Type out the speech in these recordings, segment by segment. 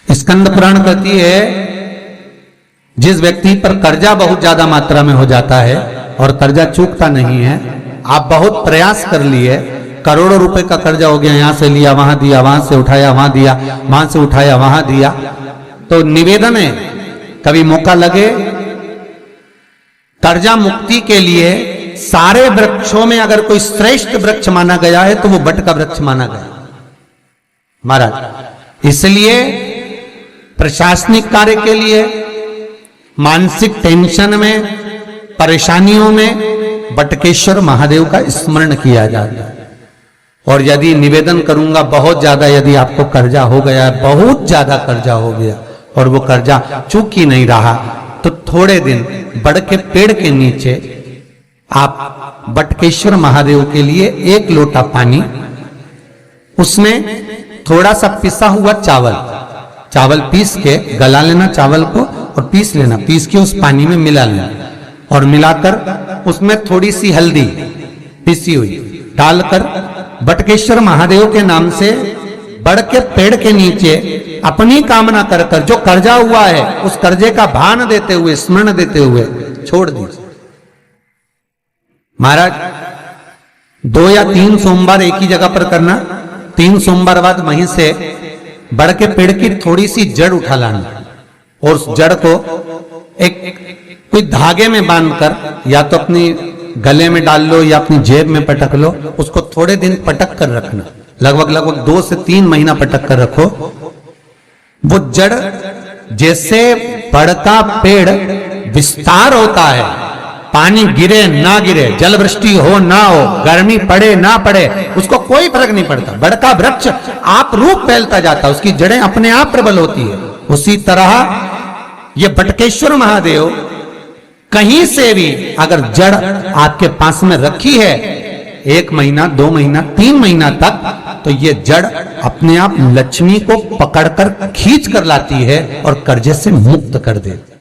स्कंद पुराण कहती है जिस व्यक्ति पर कर्जा बहुत ज्यादा मात्रा में हो जाता है और कर्जा चूकता नहीं है, आप बहुत प्रयास कर लिए, करोड़ों रुपए का कर्जा हो गया, यहां से लिया वहां दिया, वहां से उठाया वहां दिया, वहां से उठाया वहां दिया, तो निवेदन है कभी मौका लगे कर्जा मुक्ति के लिए सारे वृक्षों में अगर कोई श्रेष्ठ वृक्ष माना गया है तो वो बट का वृक्ष माना गया महाराज। इसलिए प्रशासनिक कार्य के लिए, मानसिक टेंशन में, परेशानियों में बटकेश्वर महादेव का स्मरण किया जाता है। और यदि निवेदन करूंगा बहुत ज्यादा, यदि आपको कर्जा हो गया, बहुत ज्यादा कर्जा हो गया और वो कर्जा चूक ही नहीं रहा, तो थोड़े दिन बड़ के पेड़ के नीचे आप बटकेश्वर महादेव के लिए 1 लोटा पानी, उसमें थोड़ा सा पिसा हुआ चावल पीस के गला लेना चावल को और पीस लेना, पीस के उस पानी में मिला लेना और मिलाकर उसमें थोड़ी सी हल्दी पिसी हुई डालकर बटकेश्वर महादेव के नाम से बड़ के पेड़ के नीचे अपनी कामना कर कर जो कर्जा हुआ है उस कर्जे का भान देते हुए, स्मरण देते हुए छोड़ दीजिए महाराज। 2 या 3 सोमवार एक ही जगह पर करना, 3 सोमवार बाद वहीं से बड़ के पेड़ की थोड़ी सी जड़ उठा लाना और उस जड़ को एक कोई धागे में बांधकर या तो अपनी गले में डाल लो या अपनी जेब में पटक लो, उसको थोड़े दिन पटक कर रखना, लगभग 2 से 3 महीना पटक कर रखो। वो जड़ जैसे बड़ का पेड़ विस्तार होता है, पानी गिरे ना गिरे, जल वृष्टि हो ना हो, गर्मी पड़े ना पड़े, उसको कोई फर्क नहीं पड़ता, बड़ का वृक्ष आप रूप फैलता जाता, उसकी जड़ें अपने आप प्रबल होती है। उसी तरह ये बटकेश्वर महादेव कहीं से भी अगर जड़ आपके पास में रखी है 1 महीना, 2 महीना, 3 महीना तक, तो ये जड़ अपने आप लक्ष्मी को पकड़कर खींच कर लाती है और कर्जे से मुक्त कर देती।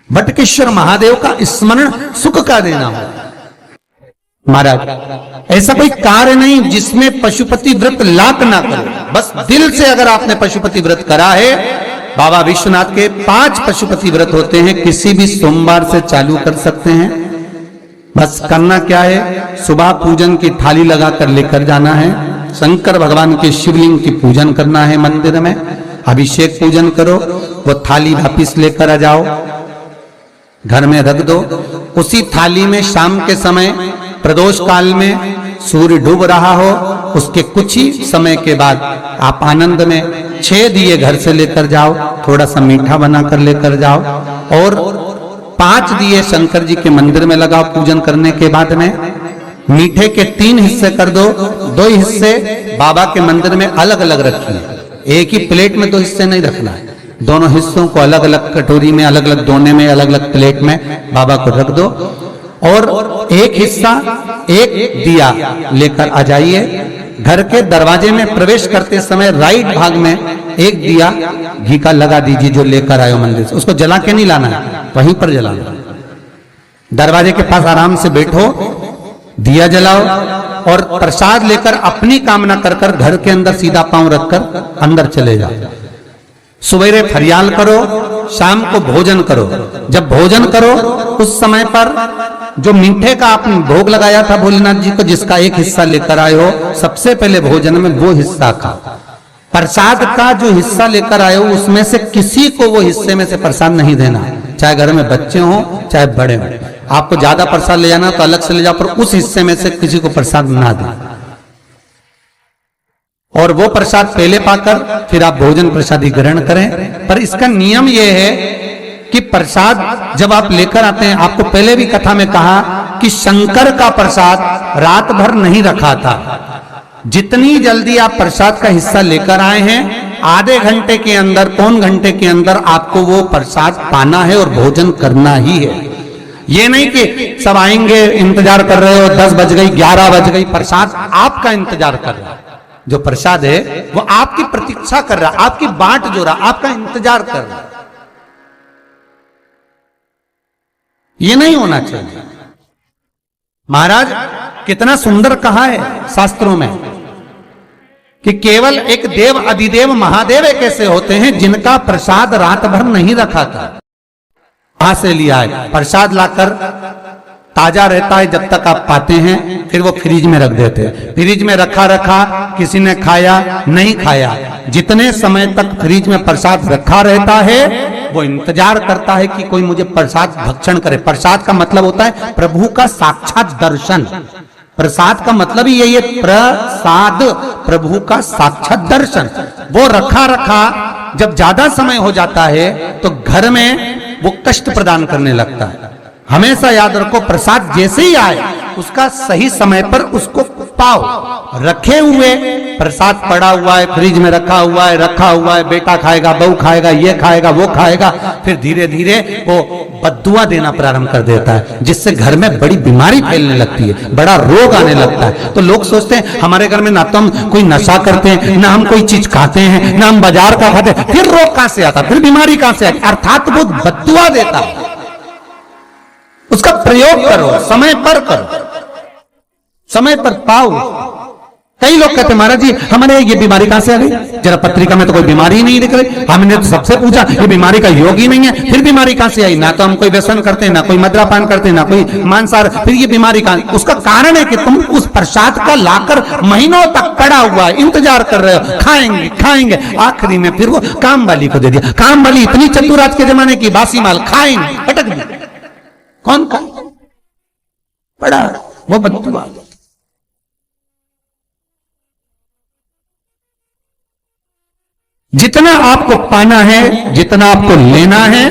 बटकेश्वर महादेव का स्मरण सुख का देना हो महाराज। ऐसा कोई कार्य नहीं जिसमें पशुपति व्रत लाख ना करो, बस दिल से अगर आपने पशुपति व्रत करा है, बाबा विश्वनाथ के 5 पशुपति व्रत होते हैं, किसी भी सोमवार से चालू कर सकते हैं। बस करना क्या है, सुबह पूजन की थाली लगाकर लेकर जाना है, शंकर भगवान के शिवलिंग की पूजन करना है, मंदिर में अभिषेक पूजन करो, वो थाली वापिस लेकर आ जाओ, घर में रख दो। उसी थाली में शाम के समय प्रदोष काल में सूर्य डूब रहा हो, उसके कुछ ही समय के बाद आप आनंद में 6 दिए घर से लेकर जाओ, थोड़ा सा मीठा बनाकर लेकर जाओ और 5 दिए शंकर जी के मंदिर में लगाओ। पूजन करने के बाद में मीठे के 3 हिस्से कर दो, 2 हिस्से बाबा के मंदिर में अलग अलग रखिए, एक ही प्लेट में 2 हिस्से नहीं रखना है, दोनों हिस्सों को अलग अलग कटोरी में, अलग अलग दोने में, अलग अलग प्लेट में बाबा को रख दो और एक हिस्सा, एक दिया लेकर आ जाइए। घर के दरवाजे में प्रवेश करते समय राइट भाग में एक दिया घी का लगा दीजिए जो लेकर आयो मंदिर से, उसको जला के नहीं लाना है, वहीं पर जलाना। दरवाजे के पास आराम से बैठो, दिया जलाओ और प्रसाद लेकर अपनी कामना कर कर घर के अंदर सीधा पांव रखकर अंदर चले जाओ। सवेरे फरियाल करो, शाम को भोजन करो। जब भोजन करो उस समय पर जो मीठे का आपने भोग लगाया था भोलेनाथ जी को, जिसका एक हिस्सा लेकर आए हो, सबसे पहले भोजन में वो हिस्सा खाओ। प्रसाद का जो हिस्सा लेकर आए हो उसमें से किसी को वो हिस्से में से प्रसाद नहीं देना, चाहे घर में बच्चे हो चाहे बड़े हो। आपको ज्यादा प्रसाद ले जाना तो अलग से ले जाओ, पर उस हिस्से में से किसी को प्रसाद ना दें। और वो प्रसाद पहले पाकर फिर आप भोजन प्रसादी ग्रहण करें। पर इसका नियम यह है कि प्रसाद जब आप लेकर आते हैं, आपको पहले भी कथा में कहा कि शंकर का प्रसाद रात भर नहीं रखा था। जितनी जल्दी आप प्रसाद का हिस्सा लेकर आए हैं, आधे घंटे के अंदर, पौन घंटे के अंदर आपको वो प्रसाद पाना है और भोजन करना ही है। ये नहीं कि सब आएंगे, इंतजार कर रहे हो, 10 बज गई, 11 बज गई, प्रसाद आपका इंतजार कर रहा है। जो प्रसाद है वो आपकी प्रतीक्षा कर रहा, आपकी बाट जो रहा, आपका इंतजार कर रहा। ये नहीं होना चाहिए। महाराज कितना सुंदर कहा है शास्त्रों में कि केवल एक देव अधिदेव महादेव एक ऐसे होते हैं जिनका प्रसाद रात भर नहीं रखा था। कहां से लिया है? प्रसाद लाकर ताजा रहता है जब तक आप पाते हैं, फिर वो फ्रिज में रख देते हैं। फ्रिज में रखा रखा किसी ने खाया नहीं खाया, जितने समय तक फ्रिज में प्रसाद रखा रहता है वो इंतजार करता है कि कोई मुझे प्रसाद भक्षण करे। प्रसाद का मतलब होता है प्रभु का साक्षात दर्शन। प्रसाद का मतलब ही यही है, प्रसाद, प्रभु का साक्षात दर्शन। वो रखा रखा जब ज्यादा समय हो जाता है तो घर में वो कष्ट प्रदान करने लगता है। हमेशा याद रखो, प्रसाद जैसे ही आए उसका सही समय पर उसको पाओ। रखे हुए प्रसाद पड़ा हुआ है, फ्रिज में रखा हुआ है, बेटा खाएगा, बहू खाएगा, ये खाएगा, वो खाएगा, फिर धीरे धीरे वो बद्दुआ देना प्रारंभ कर देता है, जिससे घर में बड़ी बीमारी फैलने लगती है, बड़ा रोग आने लगता है। तो लोग सोचते हैं हमारे घर में ना तो हम कोई नशा करते हैं, ना हम कोई चीज खाते हैं, ना हम बाजार का खाते हैं, फिर रोग कहां से आता, फिर बीमारी कहां से आती? अर्थात वो बद्दुआ देता है। उसका प्रयोग करो, समय पर करो, समय पर पाओ। कई लोग कहते हैं महाराज जी हमारे ये बीमारी कहां से आ गई? जरा पत्रिका में तो कोई बीमारी नहीं दिख रही। हमने तो सबसे पूछा ये बीमारी का योग ही नहीं है, फिर बीमारी कहां से आई? ना तो हम कोई व्यसन करते हैं, ना कोई मद्रापान करते हैं, ना कोई मांसाहार, फिर ये बीमारी कहां? उसका कारण है कि तुम उस प्रसाद का लाकर महीनों तक पड़ा हुआ है, इंतजार कर रहे हो, खाएंगे खाएंगे, आखिरी में फिर वो काम वाली को दे दिया। काम वाली इतनी चतुर आज के जमाने की, बासी माल खाएंगे, अटक गई। कौन का पड़ा? वो बद्दुआ। जितना आपको पाना है, जितना आपको लेना है,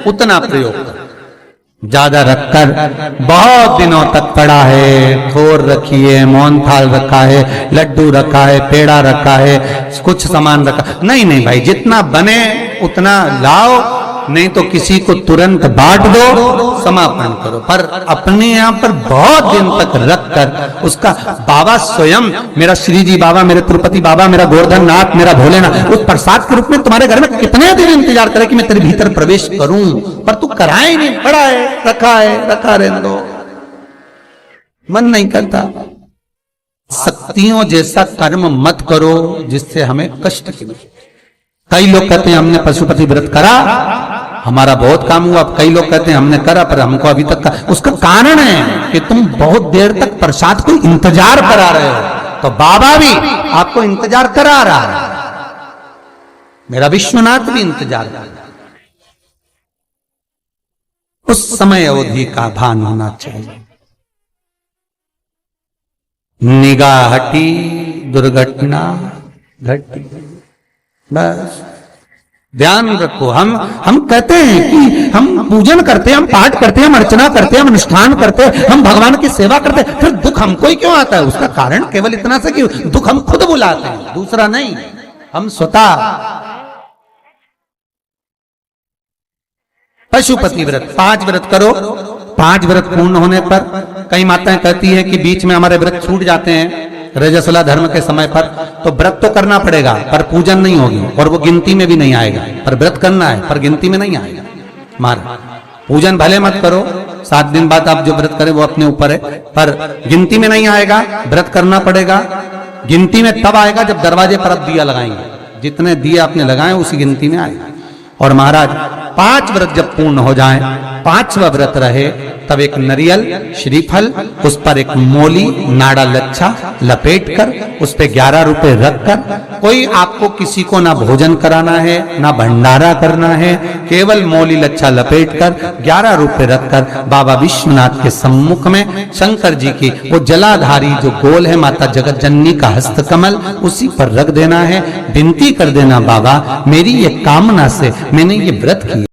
उतना प्रयोग करो। ज्यादा रखकर बहुत दिनों तक पड़ा है, थोर रखी है, मोहन थाल रखा है, लड्डू रखा है, पेड़ा रखा है, कुछ सामान रखा, नहीं नहीं भाई, जितना बने उतना लाओ, नहीं तो किसी को तुरंत बांट दो, समापन करो। पर अपने यहां पर बहुत दिन तक रखकर उसका बाबा स्वयं, मेरा श्री जी बाबा, मेरे तिरुपति बाबा, मेरा गोवर्धन नाथ, मेरा भोलेनाथ, उस प्रसाद के रूप में तुम्हारे घर में कितने दिन इंतजार करे कि मैं तेरे भीतर प्रवेश करूं, पर तू कराए ही नहीं, पड़ा है, रखा रहने दो, मन नहीं करता। शक्तियों जैसा कर्म मत करो जिससे हमें कष्ट मिले। कई लोग कहते हैं हमने पशुपति व्रत करा, हमारा बहुत काम हुआ। कई लोग कहते हैं हमने करा पर हमको अभी तक उसका कारण है कि तुम बहुत देर तक प्रसाद को इंतजार करा रहे हो। तो बाबा भी आपको इंतजार करा रहा है, मेरा विश्वनाथ भी इंतजार कर रहा है। उस समय अवधि का भान होना चाहिए। निगाह हटी, दुर्घटना घटी, बस ध्यान रखो। हम कहते हैं कि हम पूजन करते हैं, हम पाठ करते हैं, हम अर्चना करते हैं, हम अनुष्ठान करते हैं, हम भगवान की सेवा करते हैं, फिर दुख हमको ही क्यों आता है? उसका कारण केवल इतना सा कि दुख हम खुद बुलाते हैं, दूसरा नहीं। हम स्वतः पशुपति व्रत 5 व्रत करो। 5 व्रत पूर्ण होने पर कई माताएं कहती है कि बीच में हमारे व्रत छूट जाते हैं रजस्वला धर्म के समय पर, तो व्रत तो करना पड़ेगा पर पूजन नहीं होगी और वो गिनती में भी नहीं आएगा। पर व्रत करना है पर गिनती में नहीं आएगा। मार पूजन भले मत करो, 7 दिन बाद आप जो व्रत करें वो अपने ऊपर है, पर गिनती में नहीं आएगा। व्रत करना पड़ेगा। गिनती में तब आएगा जब दरवाजे पर आप दिया लगाएंगे, जितने दिए आपने लगाए उसी गिनती में आएगा। और महाराज 5 व्रत जब पूर्ण हो जाएं, 5वां व्रत रहे, तब एक नरियल, श्रीफल, उस पर एक मोली नाड़ा लच्छा लपेटकर उस पे 11 रुपए रखकर, कोई आपको किसी को ना भोजन कराना है ना भंडारा करना है, केवल मोली लच्छा लपेटकर 11 रुपए रखकर बाबा विश्वनाथ के सम्मुख में शंकर जी की वो जलाधारी जो गोल है माता जगत जननी का हस्तकमल, उसी पर रख देना है। विनती कर देना बाबा मेरी ये कामना से मैंने ये व्रत किया।